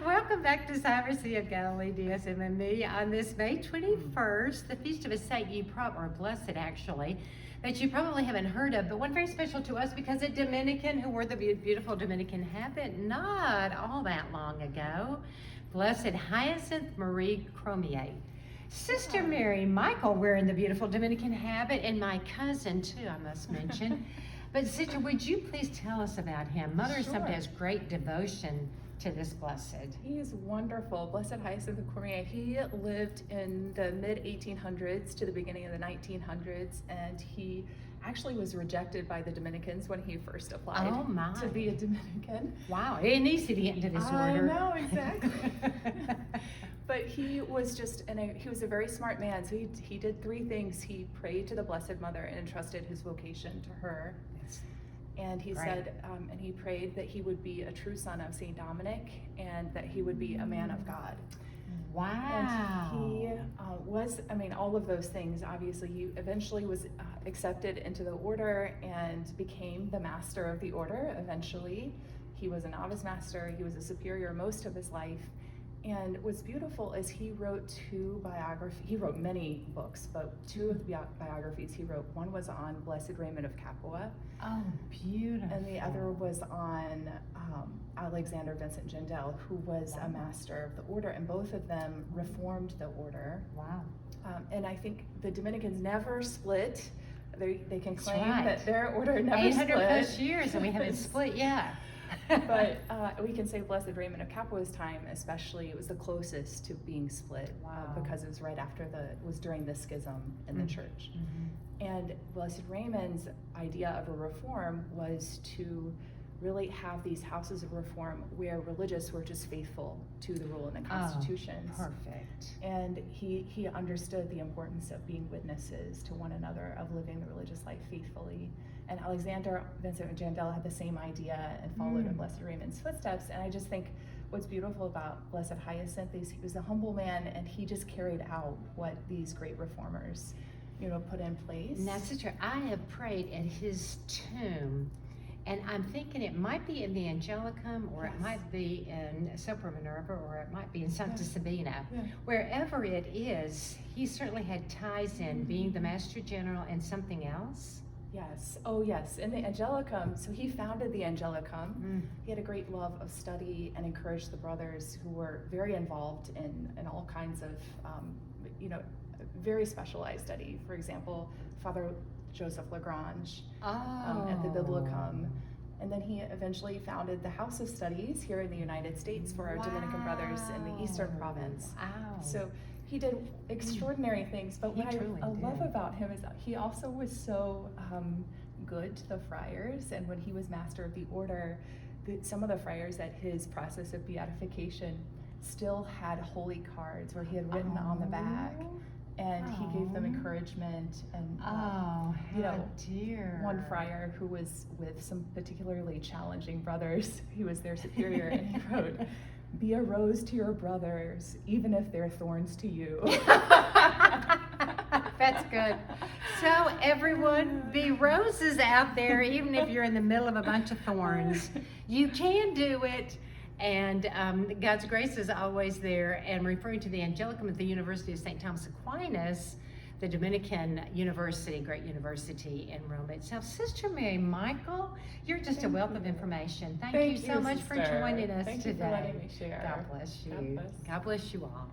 Welcome back to Cybersea of Galilee, DSM&Me, on this May 21st, the feast of a saint or blessed actually, that you probably haven't heard of, but one very special to us because a Dominican who wore the beautiful Dominican habit not all that long ago, Blessed Hyacinth Marie Cromier. Sister Mary Michael wearing the beautiful Dominican habit, and my cousin too, I must mention. But sister, would you please tell us about him? Mother is somebody has great devotion to this blessed. He is wonderful. Blessed Hyacinth of Cormier. He lived in the mid-1800s to the beginning of the 1900s, and he actually was rejected by the Dominicans when he first applied to be a Dominican. Wow, it ain't easy to get into this order. I know, exactly. But he was he was a very smart man. So he did three things. He prayed to the Blessed Mother and entrusted his vocation to her. And he said, and he prayed that he would be a true son of Saint Dominic and that he would be a man of God. Wow. And he was, all of those things. Obviously, he eventually was accepted into the order and became the master of the order eventually. He was a novice master. He was a superior most of his life. And what's beautiful is he wrote two biographies. He wrote many books, but two of the biographies he wrote. One was on Blessed Raymond of Capua. Oh, beautiful. And the other was on Alexander Vincent Gendel, who was a master of the order, and both of them reformed the order. Wow. And I think the Dominicans never split. They can claim that their order never 800 split. plus years and we haven't split, yeah. But we can say Blessed Raymond of Capua's time, especially, it was the closest to being split because it was right after it was during the schism in the church. And Blessed Raymond's idea of a reform was to really have these houses of reform where religious were just faithful to the rule in the constitutions. Perfect. And he understood the importance of being witnesses to one another, of living the religious life faithfully. And Alexander Vincent Gendel had the same idea and followed in Blessed Raymond's footsteps. And I just think what's beautiful about Blessed Hyacinth is he was a humble man, and he just carried out what these great reformers, put in place. Now, sister, I have prayed at his tomb, and I'm thinking it might be in the Angelicum, or it might be in Sopra Minerva, or it might be in Sancta Sabina. Wherever it is, he certainly had ties in being the Master General and something else. Yes. Oh, yes. In the Angelicum, so he founded the Angelicum. He had a great love of study and encouraged the brothers who were very involved in all kinds of, very specialized study. For example, Father Joseph Lagrange at the Biblicum. And then he eventually founded the House of Studies here in the United States for our Dominican brothers in the Eastern Province. So he did extraordinary things, but what I love about him is that he also was so good to the friars. And when he was master of the order, some of the friars at his process of beatification still had holy cards where he had written on the back, and he gave them encouragement. And one friar who was with some particularly challenging brothers, he was their superior, and he wrote, "Be a rose to your brothers, even if they're thorns to you." That's good. So everyone, be roses out there, even if you're in the middle of a bunch of thorns. You can do it, and God's grace is always there. And referring to the Angelicum at the University of St. Thomas Aquinas, the Dominican University, great university in Rome itself. Sister Mary Michael, you're just a wealth of information. Thank you so much for joining us today. Thank you for letting me share. God bless you. God bless you all.